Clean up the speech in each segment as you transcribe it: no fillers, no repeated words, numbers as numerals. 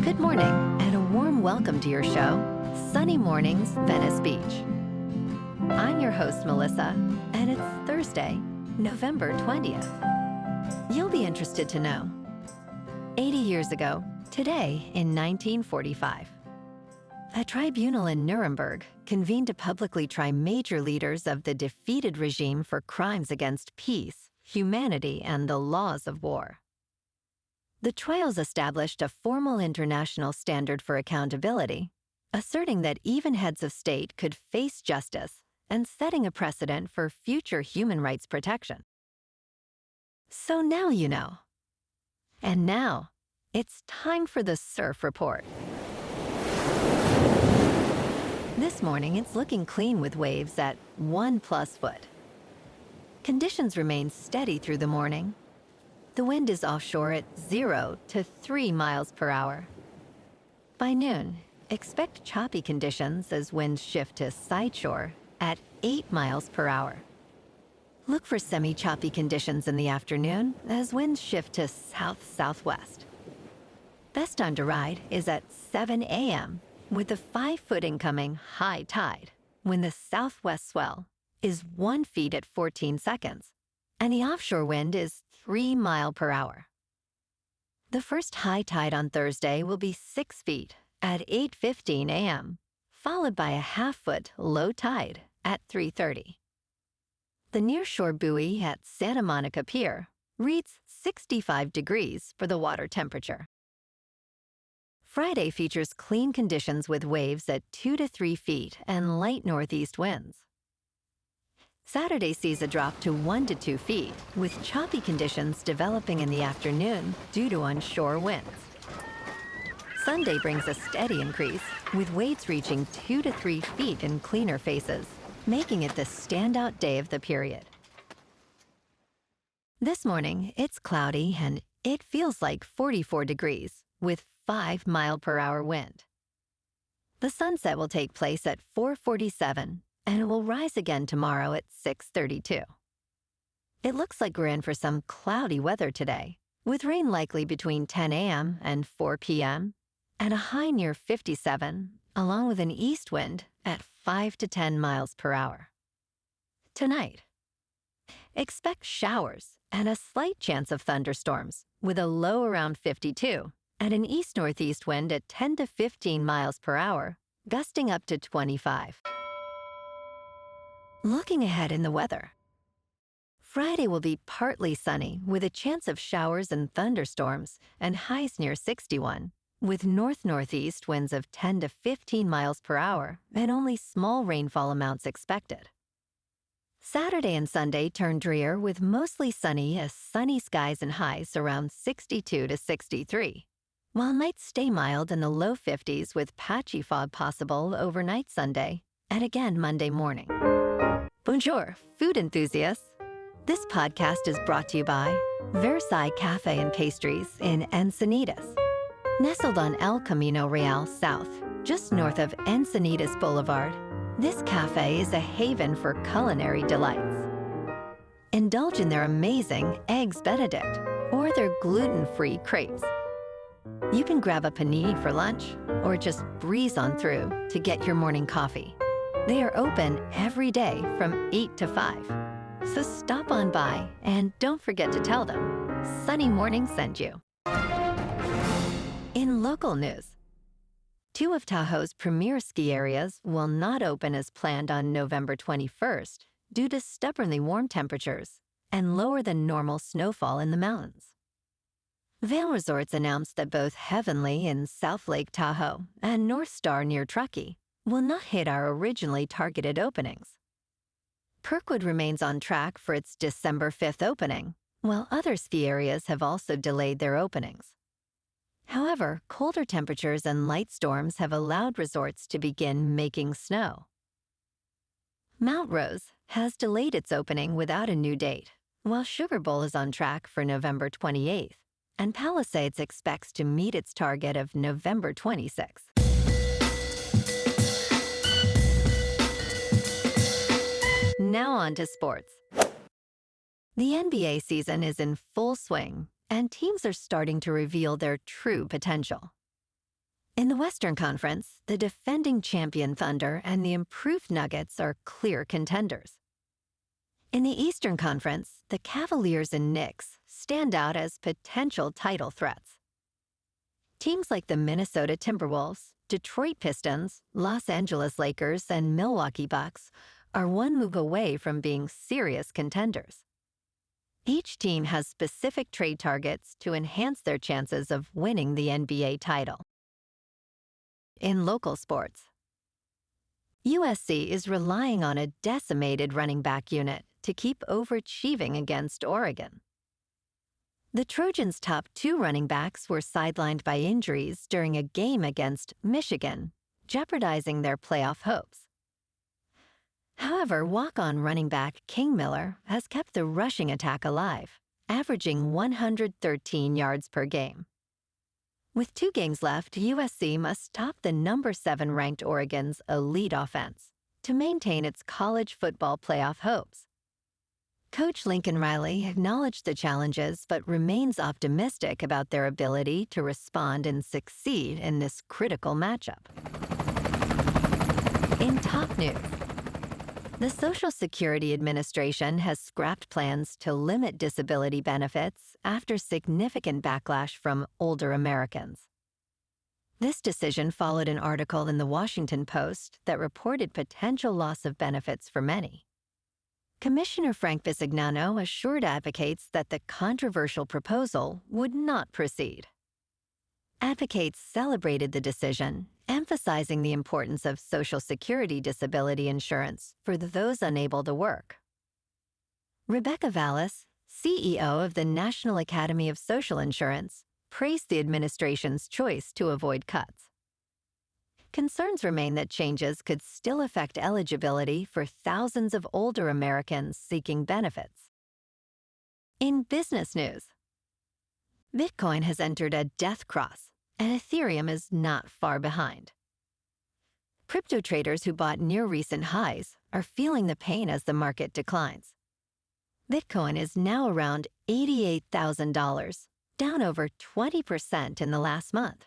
Good morning, and a warm welcome to your show, Sunny Mornings, Venice Beach. I'm your host, Melissa, and it's Thursday, November 20th. You'll be interested to know. 80 years ago, today in 1945, a tribunal in Nuremberg convened to publicly try major leaders of the defeated regime for crimes against peace, humanity, and the laws of war. The trials established a formal international standard for accountability, asserting that even heads of state could face justice and setting a precedent for future human rights protection. So now you know. And now, it's time for the Surf Report. This morning, it's looking clean with waves at 1+ foot. Conditions remain steady through the morning. The wind is offshore at 0 to 3 miles per hour. By noon, expect choppy conditions as winds shift to sideshore at 8 miles per hour. Look for semi-choppy conditions in the afternoon as winds shift to south-southwest. Best time to ride is at 7 a.m. with a 5-foot incoming high tide when the southwest swell is 1 foot at 14 seconds and the offshore wind is 3 miles per hour. The first high tide on Thursday will be 6 feet at 8:15 a.m., followed by a 1/2 foot low tide at 3:30. The nearshore buoy at Santa Monica Pier reads 65 degrees for the water temperature. Friday features clean conditions with waves at 2 to 3 feet and light northeast winds. Saturday sees a drop to 1 to 2 feet, with choppy conditions developing in the afternoon due to onshore winds. Sunday brings a steady increase, with waves reaching 2 to 3 feet in cleaner faces, making it the standout day of the period. This morning, it's cloudy and it feels like 44 degrees, with 5 mile per hour wind. The sunset will take place at 4:47, and it will rise again tomorrow at 6:32. It looks like we're in for some cloudy weather today, with rain likely between 10 a.m. and 4 p.m., and a high near 57, along with an east wind at 5 to 10 miles per hour. Tonight, expect showers and a slight chance of thunderstorms, with a low around 52 and an east-northeast wind at 10 to 15 miles per hour, gusting up to 25. Looking ahead in the weather. Friday will be partly sunny with a chance of showers and thunderstorms and highs near 61, with north-northeast winds of 10 to 15 miles per hour and only small rainfall amounts expected. Saturday and Sunday turn drear with mostly sunny as sunny skies and highs around 62 to 63, while nights stay mild in the low 50s with patchy fog possible overnight Sunday and again Monday morning. Bonjour, food enthusiasts. This podcast is brought to you by Versailles Cafe and Pastries in Encinitas. Nestled on El Camino Real South, just north of Encinitas Boulevard, this cafe is a haven for culinary delights. Indulge in their amazing Eggs Benedict or their gluten-free crepes. You can grab a panini for lunch or just breeze on through to get your morning coffee. They are open every day from 8 to 5. So stop on by and don't forget to tell them Sunny Morning sent you. In local news, 2 of Tahoe's premier ski areas will not open as planned on November 21st due to stubbornly warm temperatures and lower than normal snowfall in the mountains. Vail Resorts announced that both Heavenly in South Lake Tahoe and Northstar near Truckee will not hit our originally targeted openings. Kirkwood remains on track for its December 5th opening, while other ski areas have also delayed their openings. However, colder temperatures and light storms have allowed resorts to begin making snow. Mount Rose has delayed its opening without a new date, while Sugar Bowl is on track for November 28th, and Palisades expects to meet its target of November 26th. Now on to sports. The NBA season is in full swing, and teams are starting to reveal their true potential. In the Western Conference, the defending champion Thunder and the improved Nuggets are clear contenders. In the Eastern Conference, the Cavaliers and Knicks stand out as potential title threats. Teams like the Minnesota Timberwolves, Detroit Pistons, Los Angeles Lakers, and Milwaukee Bucks are one move away from being serious contenders. Each team has specific trade targets to enhance their chances of winning the NBA title. In local sports, USC is relying on a decimated running back unit to keep overachieving against Oregon. The Trojans' top 2 running backs were sidelined by injuries during a game against Michigan, jeopardizing their playoff hopes. However, walk-on running back King Miller has kept the rushing attack alive, averaging 113 yards per game. With 2 games left, USC must top the number 7 ranked Oregon's elite offense to maintain its college football playoff hopes. Coach Lincoln Riley acknowledged the challenges but remains optimistic about their ability to respond and succeed in this critical matchup. In top news, the Social Security Administration has scrapped plans to limit disability benefits after significant backlash from older Americans. This decision followed an article in the Washington Post that reported potential loss of benefits for many. Commissioner Frank Bisignano assured advocates that the controversial proposal would not proceed. Advocates celebrated the decision, emphasizing the importance of Social Security disability insurance for those unable to work. Rebecca Vallis, CEO of the National Academy of Social Insurance, praised the administration's choice to avoid cuts. Concerns remain that changes could still affect eligibility for thousands of older Americans seeking benefits. In business news, Bitcoin has entered a death cross, and Ethereum is not far behind. Crypto traders who bought near recent highs are feeling the pain as the market declines. Bitcoin is now around $88,000, down over 20% in the last month.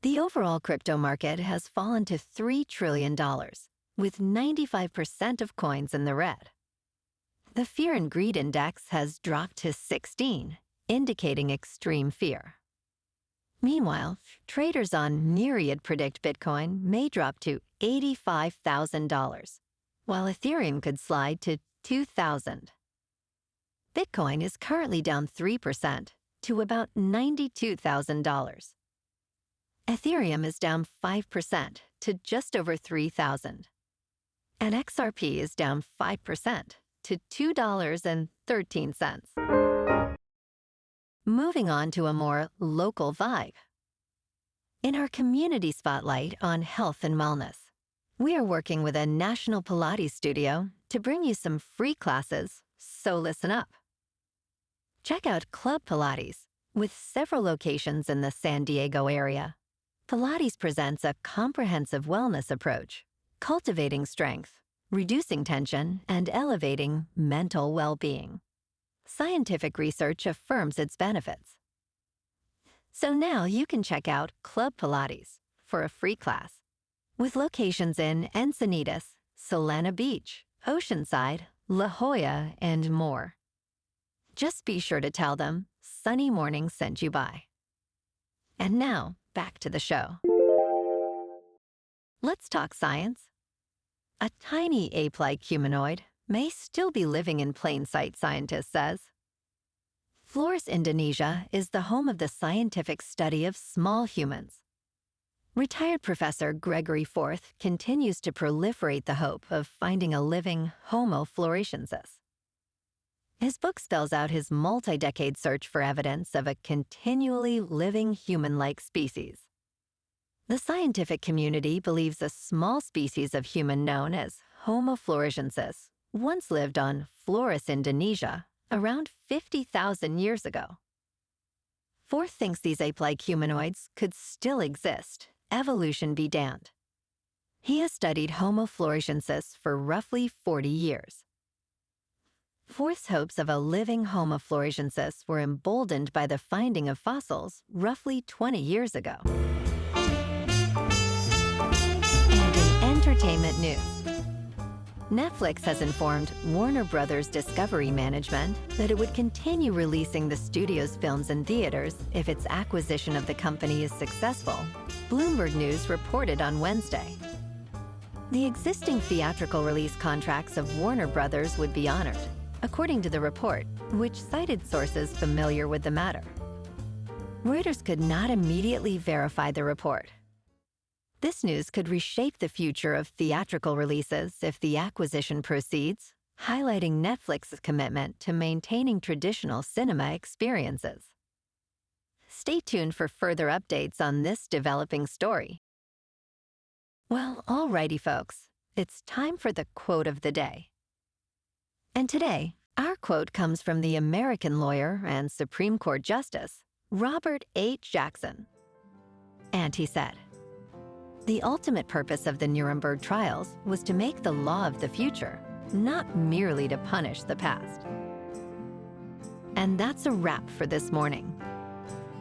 The overall crypto market has fallen to $3 trillion, with 95% of coins in the red. The Fear and Greed Index has dropped to 16, indicating extreme fear. Meanwhile, traders on Myriad predict Bitcoin may drop to $85,000, while Ethereum could slide to $2,000. Bitcoin is currently down 3% to about $92,000. Ethereum is down 5% to just over $3,000. And XRP is down 5% to $2.13. Moving on to a more local vibe. In our community spotlight on health and wellness, we are working with a national Pilates studio to bring you some free classes, so listen up. Check out Club Pilates, with several locations in the San Diego area. Pilates presents a comprehensive wellness approach, cultivating strength, reducing tension, and elevating mental well-being. Scientific research affirms its benefits. So now you can check out Club Pilates for a free class, with locations in Encinitas, Solana Beach, Oceanside, La Jolla, and more. Just be sure to tell them Sunny Morning sent you by. And now, back to the show. Let's talk science. A tiny ape-like humanoid may still be living in plain sight, scientists says. Flores, Indonesia is the home of the scientific study of small humans. Retired Professor Gregory Forth continues to proliferate the hope of finding a living Homo floresiensis. His book spells out his multi-decade search for evidence of a continually living human-like species. The scientific community believes a small species of human known as Homo floresiensis once lived on Flores, Indonesia, around 50,000 years ago. Forth thinks these ape-like humanoids could still exist, evolution be damned. He has studied Homo floresiensis for roughly 40 years. Forth's hopes of a living Homo floresiensis were emboldened by the finding of fossils roughly 20 years ago. entertainment news. Netflix has informed Warner Brothers Discovery Management that it would continue releasing the studio's films in theaters if its acquisition of the company is successful, Bloomberg News reported on Wednesday. The existing theatrical release contracts of Warner Brothers would be honored, according to the report, which cited sources familiar with the matter. Reuters could not immediately verify the report. This news could reshape the future of theatrical releases if the acquisition proceeds, highlighting Netflix's commitment to maintaining traditional cinema experiences. Stay tuned for further updates on this developing story. Well, alrighty, folks, it's time for the quote of the day. And today, our quote comes from the American lawyer and Supreme Court Justice, Robert H. Jackson. And he said, "The ultimate purpose of the Nuremberg trials was to make the law of the future, not merely to punish the past." And that's a wrap for this morning.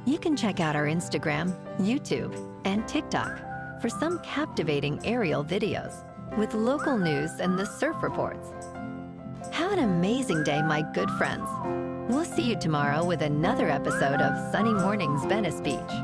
You can check out our Instagram, YouTube, and TikTok for some captivating aerial videos with local news and the surf reports. Have an amazing day, my good friends. We'll see you tomorrow with another episode of Sunny Mornings Venice Beach.